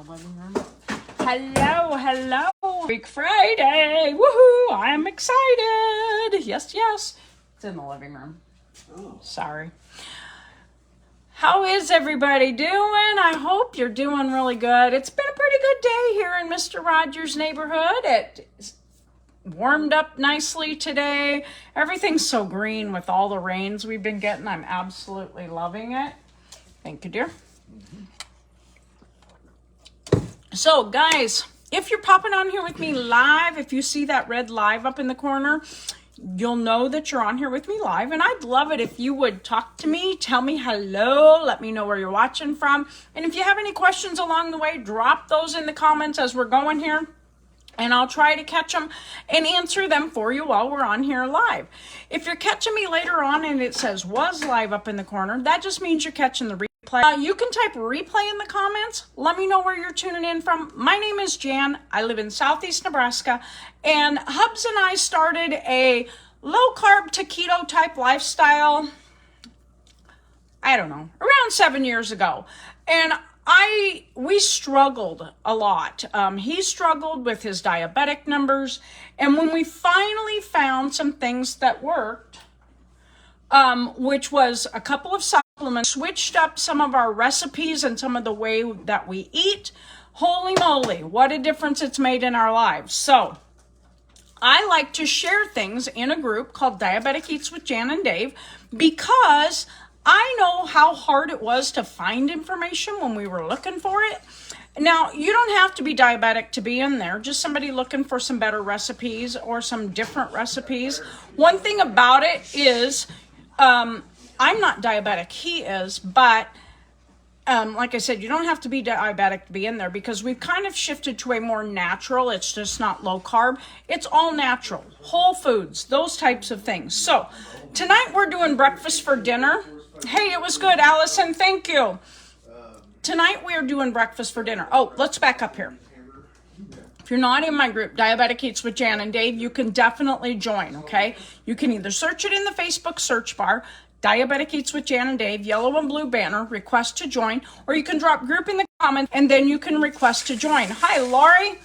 living room. Hello, hello. Freak Friday. Woohoo! I'm excited. Yes, yes. It's in the living room. Oh. Sorry. How is everybody doing? I hope you're doing really good. It's been a pretty good day here in Mr. Rogers' neighborhood. It warmed up nicely today. Everything's so green with all the rains we've been getting. I'm absolutely loving it. Thank you, dear. So, guys, if you're popping on here with me live, if you see that red live up in the corner, you'll know that you're on here with me live. And I'd love it if you would talk to me, tell me hello, let me know where you're watching from. And if you have any questions along the way, drop those in the comments as we're going here. And I'll try to catch them and answer them for you while we're on here live. If you're catching me later on and it says was live up in the corner, that just means you're catching the replay. You can type replay in the comments. Let me know where you're tuning in from. My name is Jan. I live in Southeast Nebraska. And Hubs and I started a low-carb to keto type lifestyle, I don't know, around 7 years ago. And we struggled a lot. He struggled with his diabetic numbers. And when we finally found some things that worked, which was a couple of supplements, switched up some of our recipes and some of the way that we eat, holy moly, what a difference it's made in our lives. So I like to share things in a group called Diabetic Eats with Jan and Dave because I know how hard it was to find information when we were looking for it. Now, you don't have to be diabetic to be in there, just somebody looking for some better recipes or some different recipes. One thing about it is, I'm not diabetic, he is, but like I said, you don't have to be diabetic to be in there because we've kind of shifted to a more natural, it's just not low carb, it's all natural, whole foods, those types of things. So tonight we're doing breakfast for dinner. Hey, it was good, Allison. Thank you. Tonight we are doing breakfast for dinner. Oh, let's back up here. If you're not in my group, Diabetic Eats with Jan and Dave, you can definitely join, okay? You can either search it in the Facebook search bar, Diabetic Eats with Jan and Dave, yellow and blue banner, request to join, or you can drop group in the comments and then you can request to join. Hi, Laurie.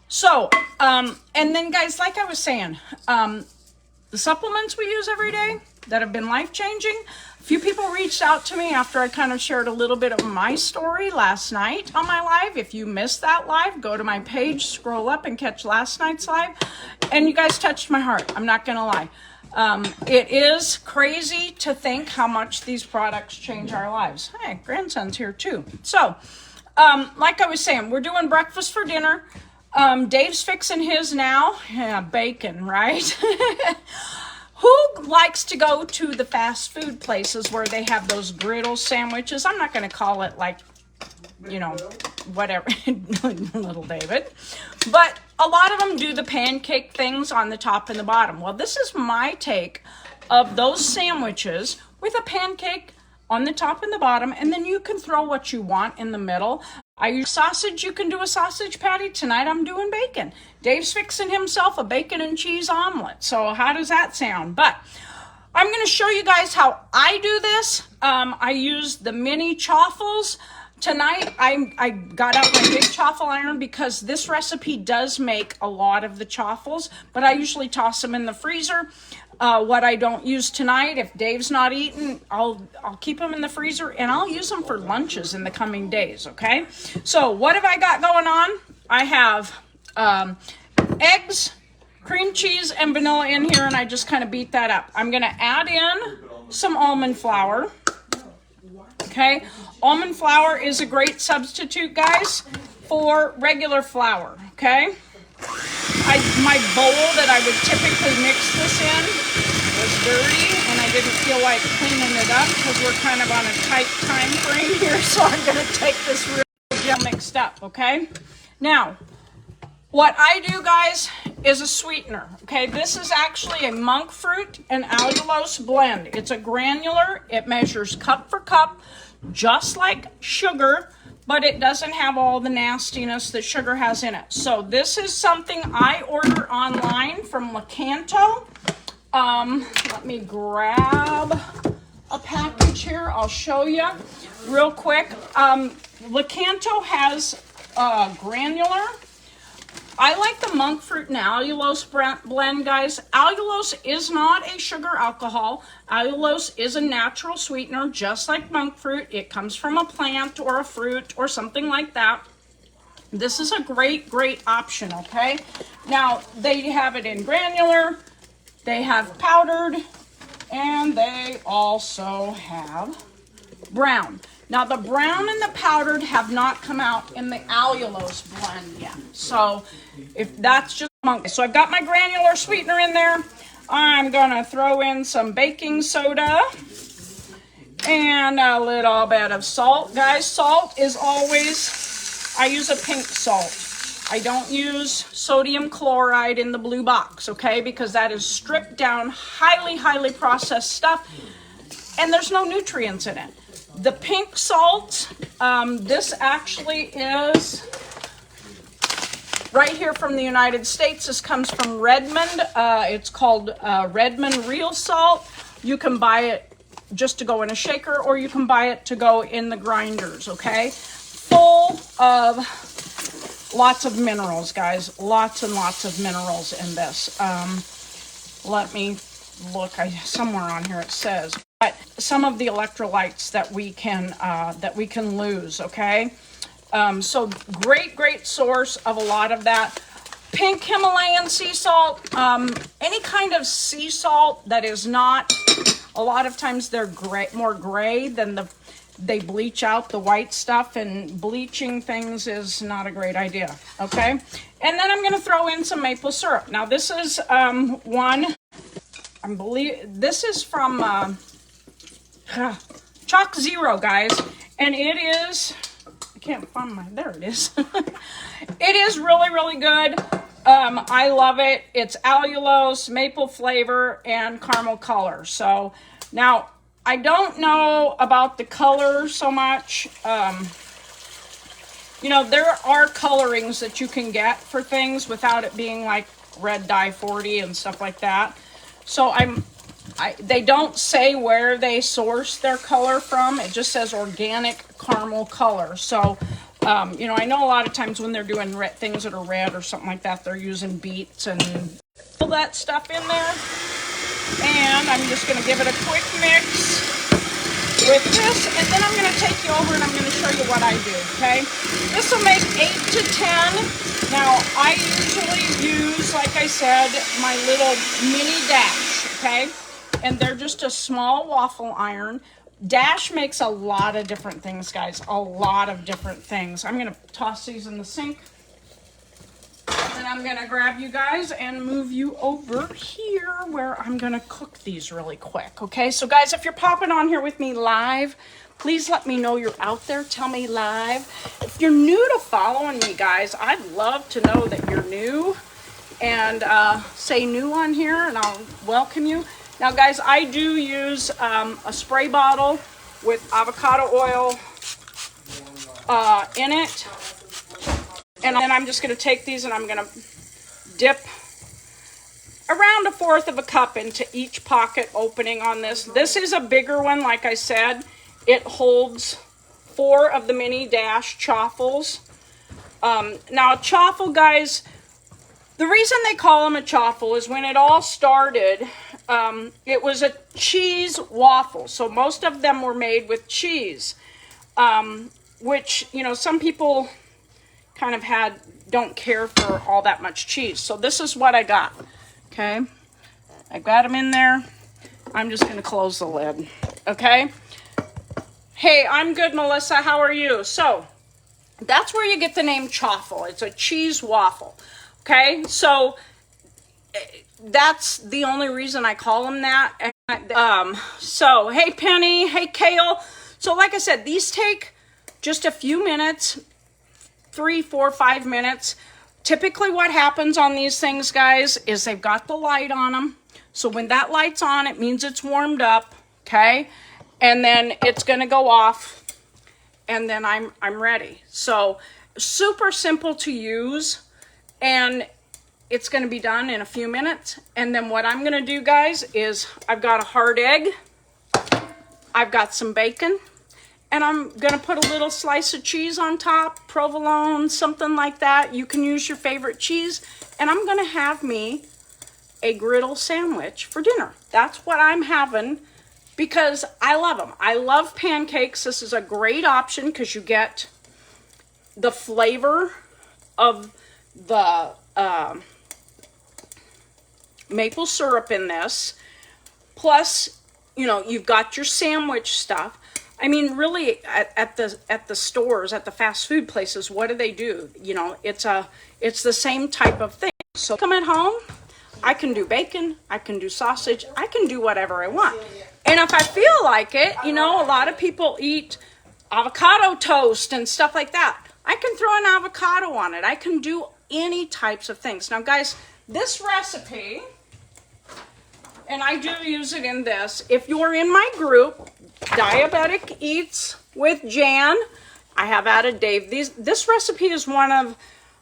So, and then guys, like I was saying, the supplements we use every day that have been life-changing. A few people reached out to me after I kind of shared a little bit of my story last night on my live. If you missed that live, go to my page, scroll up and catch last night's live. And you guys touched my heart. I'm not going to lie. It is crazy to think how much these products change our lives. Hey, grandson's here too. So, like I was saying, we're doing breakfast for dinner. Dave's fixing his now. Yeah, bacon, right? Who likes to go to the fast food places where they have those griddle sandwiches? I'm not going to call it like, you know, whatever, little David. But a lot of them do the pancake things on the top and the bottom. Well, this is my take of those sandwiches with a pancake on the top and the bottom, and then you can throw what you want in the middle. I use sausage, you can do a sausage patty. Tonight I'm doing bacon. Dave's fixing himself a bacon and cheese omelet. So how does that sound? But I'm going to show you guys how I do this. I use the mini chaffles. Tonight I got out my big chaffle iron because this recipe does make a lot of the chaffles, but I usually toss them in the freezer. What I don't use tonight, if Dave's not eating, I'll keep them in the freezer and I'll use them for lunches in the coming days, okay? So what have I got going on? I have eggs, cream cheese, and vanilla in here, and I just kind of beat that up. I'm going to add in some almond flour, okay? Almond flour is a great substitute, guys, for regular flour, okay? My bowl that I would typically mix this in was dirty, and I didn't feel like cleaning it up because we're kind of on a tight time frame here, so I'm going to take this real mixed up, okay? Now, what I do, guys, is a sweetener, okay? This is actually a monk fruit and allulose blend. It's a granular. It measures cup for cup, just like sugar, but it doesn't have all the nastiness that sugar has in it. So this is something I order online from Lakanto. Let me grab a package here. I'll show you real quick. Lakanto has granular. I like the monk fruit and allulose blend, guys. Allulose is not a sugar alcohol. Allulose is a natural sweetener, just like monk fruit. It comes from a plant or a fruit or something like that. This is a great, great option, okay? Now, they have it in granular, they have powdered, and they also have brown. Now, the brown and the powdered have not come out in the allulose blend yet. So, if that's just monk. So, I've got my granular sweetener in there. I'm going to throw in some baking soda and a little bit of salt. Guys, salt is always, I use a pink salt. I don't use sodium chloride in the blue box, okay? Because that is stripped down, highly, highly processed stuff, and there's no nutrients in it. The pink salt, this actually is right here from the United States. This comes from Redmond. It's called Redmond Real Salt. You can buy it just to go in a shaker, or you can buy it to go in the grinders, okay? Full of lots of minerals, guys. Lots and lots of minerals in this. Let me look. Somewhere on here it says. But some of the electrolytes that we can lose, okay? So great source of a lot of that. Pink Himalayan sea salt, any kind of sea salt that is not, a lot of times they're more gray than they bleach out the white stuff, and bleaching things is not a great idea, okay? And then I'm gonna throw in some maple syrup. Now this is this is from Chalk Zero, guys, and it is, I can't find there it is. It is really good. I love it. It's allulose, maple flavor, and caramel color. So now I don't know about the color so much. You know, there are colorings that you can get for things without it being like red dye 40 and stuff like that. So they don't say where they source their color from. It just says organic caramel color. So, you know, I know a lot of times when they're doing things that are red or something like that, they're using beets and all that stuff in there. And I'm just going to give it a quick mix with this. And then I'm going to take you over and I'm going to show you what I do, okay? This will make 8 to 10. Now, I usually use, like I said, my little mini dash, okay? And they're just a small waffle iron. Dash makes a lot of different things, guys. A lot of different things. I'm going to toss these in the sink. And I'm going to grab you guys and move you over here where I'm going to cook these really quick. Okay, so guys, if you're popping on here with me live, please let me know you're out there. Tell me live. If you're new to following me, guys, I'd love to know that you're new. And say new on here and I'll welcome you. Now, guys, I do use a spray bottle with avocado oil in it. And then I'm just going to take these and I'm going to dip around 1/4 cup into each pocket opening on this. This is a bigger one, like I said. It holds 4 of the mini dash chaffles. Now, a chaffle, guys, the reason they call them a chaffle is when it all started, it was a cheese waffle. So most of them were made with cheese, which, you know, some people kind of don't care for all that much cheese. So this is what I got, okay? I got them in there. I'm just going to close the lid, okay? Hey, I'm good, Melissa. How are you? So that's where you get the name chaffle. It's a cheese waffle, okay? So that's the only reason I call them that. So, hey, Penny. Hey, Kale. So like I said, these take just a few minutes, 3, 4, 5 minutes. Typically what happens on these things, guys, is they've got the light on them. So when that light's on, it means it's warmed up, okay? And then it's going to go off, and then I'm ready. So super simple to use, and it's going to be done in a few minutes. And then what I'm going to do, guys, is I've got a hard egg, I've got some bacon, and I'm going to put a little slice of cheese on top, provolone, something like that. You can use your favorite cheese. And I'm going to have me a griddle sandwich for dinner. That's what I'm having because I love them. I love pancakes. This is a great option because you get the flavor of the maple syrup in this. Plus, you know, you've got your sandwich stuff. I mean, really, at the stores, at the fast food places, what do? You know, it's the same type of thing. So come at home, I can do bacon, I can do sausage, I can do whatever I want. And if I feel like it, you know, a lot of people eat avocado toast and stuff like that. I can throw an avocado on it. I can do any types of things. Now, guys, this recipe, and I do use it in this, if you're in my group, Diabetic Eats with Jan, I have added Dave. This recipe is one of,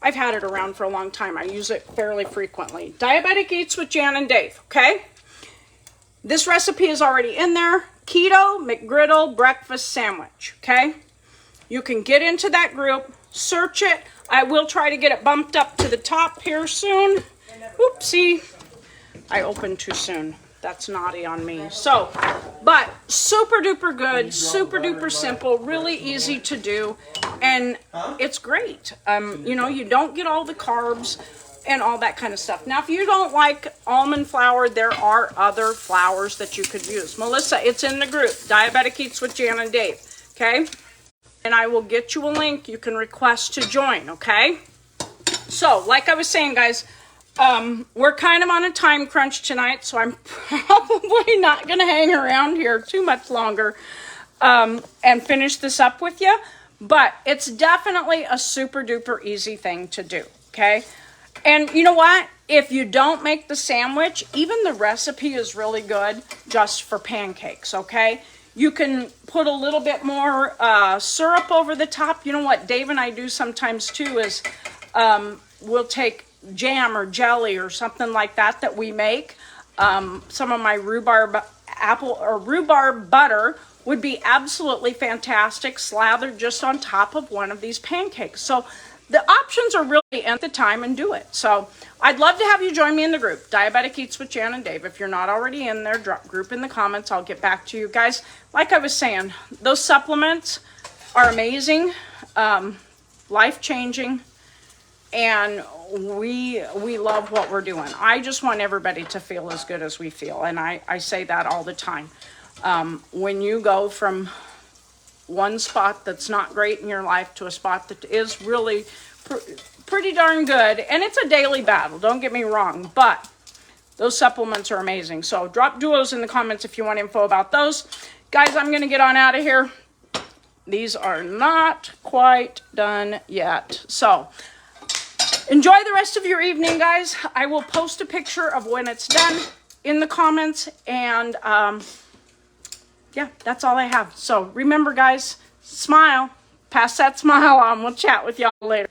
I've had it around for a long time. I use it fairly frequently. Diabetic Eats with Jan and Dave, okay? This recipe is already in there. Keto McGriddle breakfast sandwich, okay? You can get into that group, search it. I will try to get it bumped up to the top here soon. Oopsie. I opened too soon. That's naughty on me. So, but super duper good, super duper simple, really easy to do, and it's great. You know, you don't get all the carbs and all that kind of stuff. Now, if you don't like almond flour, there are other flours that you could use. Melissa, it's in the group, Diabetic Eats with Jan and Dave, okay? And I will get you a link. You can request to join, okay? So, like I was saying, guys, we're kind of on a time crunch tonight, so I'm probably not going to hang around here too much longer and finish this up with you. But it's definitely a super duper easy thing to do, okay? And you know what? If you don't make the sandwich, even the recipe is really good just for pancakes, okay? You can put a little bit more syrup over the top. You know what Dave and I do sometimes too is we'll take jam or jelly or something like that we make. Some of my rhubarb apple or rhubarb butter would be absolutely fantastic, slathered just on top of one of these pancakes. So the options are really at the time and do it. So I'd love to have you join me in the group, Diabetic Eats with Jan and Dave. If you're not already in there, drop group in the comments. I'll get back to you guys. Like I was saying, those supplements are amazing, life-changing, and we love what we're doing. I just want everybody to feel as good as we feel, and I say that all the time. When you go from one spot that's not great in your life to a spot that is really pretty darn good, and it's a daily battle, don't get me wrong, but those supplements are amazing. So drop duos in the comments if you want info about those. Guys, I'm going to get on out of here. These are not quite done yet. So enjoy the rest of your evening, guys. I will post a picture of when it's done in the comments, and yeah, that's all I have. So remember, guys, smile. Pass that smile on. We'll chat with y'all later.